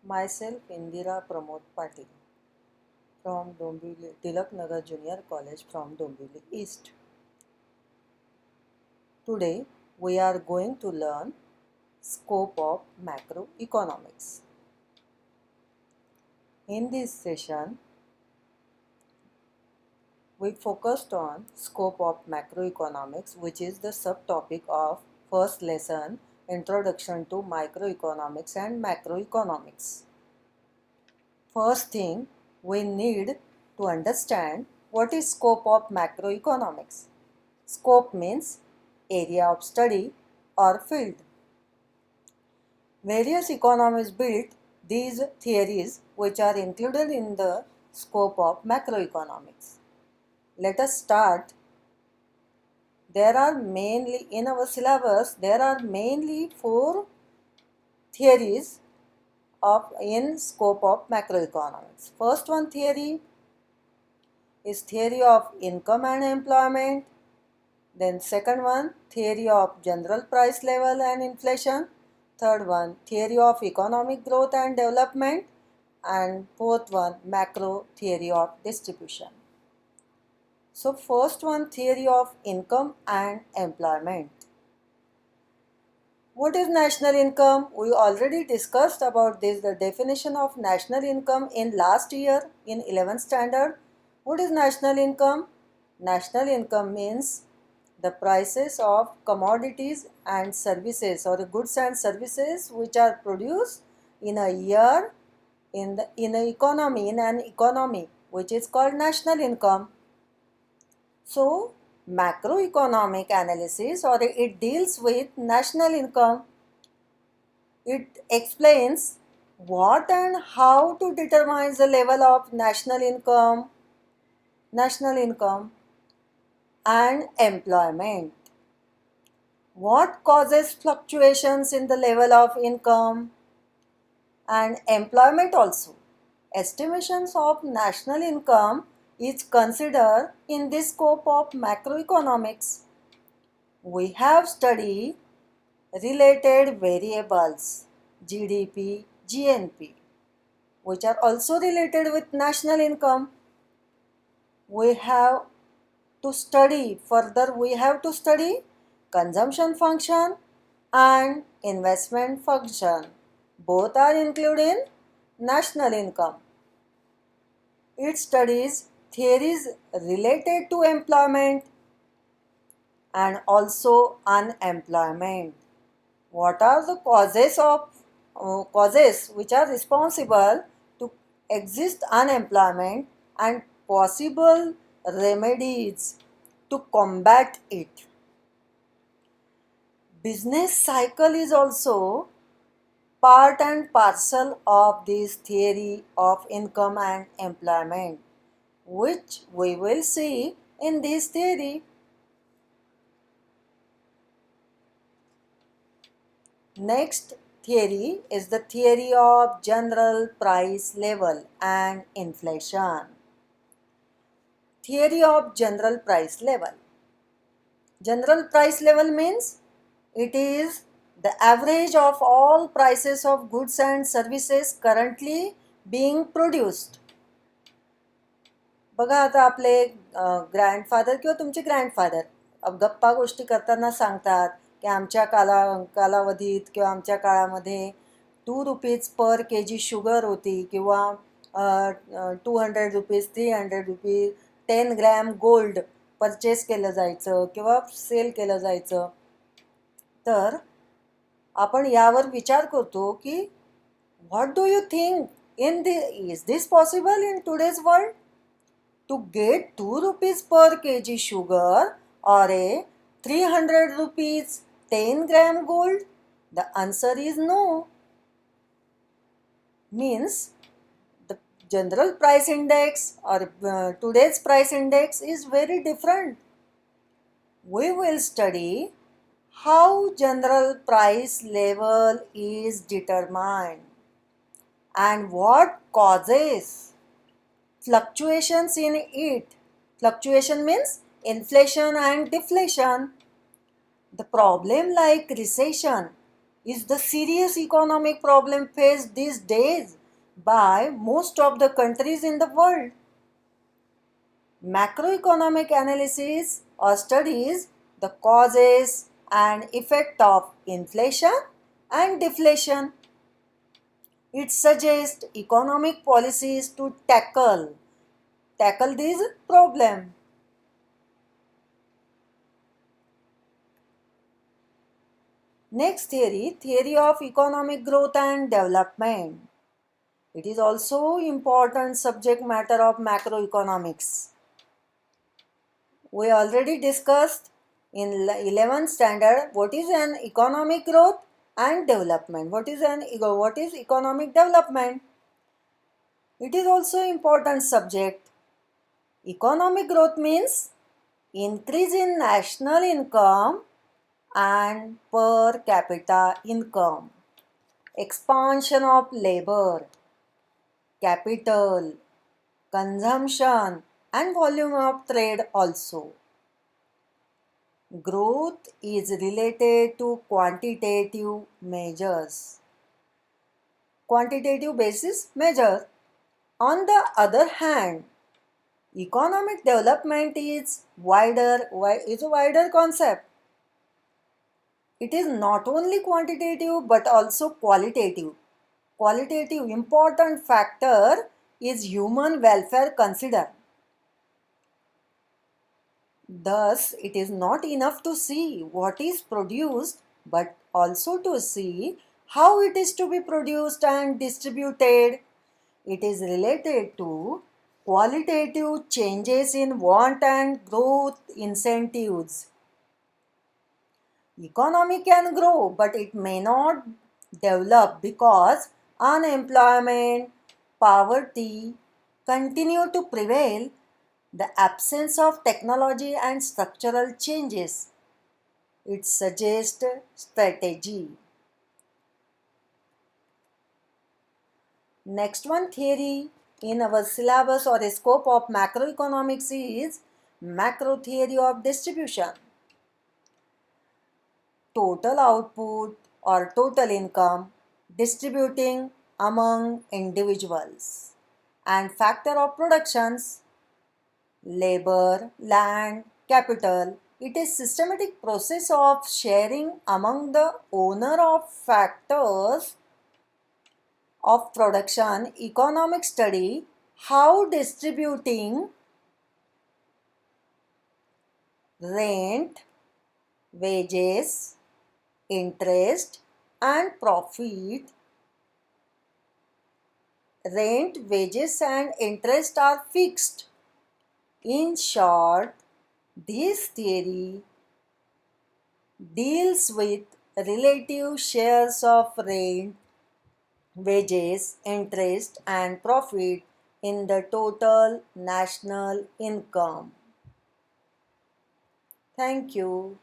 Myself Indira Pramod Patil from Dombivli, Tilak Nagar Junior College from Dombivli East. Today we are going to learn scope of macroeconomics. In this session we focused on scope of macroeconomics, which is the subtopic of first lesson Introduction to Microeconomics and Macroeconomics. First thing, we need to understand what is scope of macroeconomics. Scope means area of study or field. Various economists built these theories which are included in the scope of macroeconomics. Let us start. There are mainly in our syllabus four theories in scope of macroeconomics. First one theory is theory of income and employment. Then second one, theory of general price level and inflation. Third one, theory of economic growth and development. And fourth one, macro theory of distribution. So first one, theory of income and employment. What is national income? We already discussed about this, the definition of national income in last year in 11th standard. What is national income? National income means the prices of commodities and services or goods and services which are produced in a year in an economy which is called national income. So macroeconomic analysis or it deals with national income. It explains what and how to determine the level of national income and employment. What causes fluctuations in the level of income and employment also. Estimations of national income is considered in the scope of macroeconomics. We have studied related variables GDP, GNP, which are also related with national income. We have to study consumption function and investment function. Both are included in national income. It studies theories related to employment and also unemployment. What are the causes which are responsible to exist unemployment and possible remedies to combat it. Business cycle is also part and parcel of this theory of income and employment, which we will see in this theory. Next theory is the theory of general price level and inflation. Theory of general price level. General price level means it is the average of all prices of goods and services currently being produced. बघा आता आपले grandfather किंवा तुमचे grandfather गप्पा गोष्टी करताना सांगतात की आमच्या कालावधीत किंवा आमच्या काळामध्ये 2 रुपीज पर kg शुगर होती किंवा 200 rupees 300 rupees 10 gram gold purchase केलं जायचं किंवा सेल केलं जायचं. तर आपण यावर विचार करतो की what do you think is this possible in today's world to get 2 rupees per kg sugar or a 300 rupees 10 gram gold? The answer is no. Means the general price index or today's price index is very different. We will study how general price level is determined and what causes fluctuations in it. Fluctuation means inflation and deflation. The problem like recession is the serious economic problem faced these days by most of the countries in the world. Macroeconomic analysis studies the causes and effect of inflation and deflation. It suggests economic policies to tackle this problem. Next theory, theory of economic growth and development. It is also important subject matter of macroeconomics. We already discussed in 11th standard what is an economic growth and development. What is economic development? It is also important subject. Economic growth means increase in national income and per capita income, expansion of labor, capital, consumption, and volume of trade also. Growth is related to quantitative measures. Quantitative basis measure. On the other hand, economic development is a wider concept. It is not only quantitative but also qualitative. Qualitative important factor is human welfare considered. Thus, it is not enough to see what is produced, but also to see how it is to be produced and distributed. It is related to qualitative changes in want and growth incentives. Economy can grow, but it may not develop because unemployment, poverty continue to prevail, the absence of technology and structural changes. It suggests strategy. Next one theory in our syllabus or scope of macroeconomics is macro theory of distribution. Total output or total income distributing among individuals and factor of productions, labor, land, capital. It is systematic process of sharing among the owner of factors of production. Economic study how distributing rent, wages, interest and profit. Rent, wages and interest are fixed. In short, this theory deals with relative shares of rent, wages, interest and profit in the total national income. Thank you.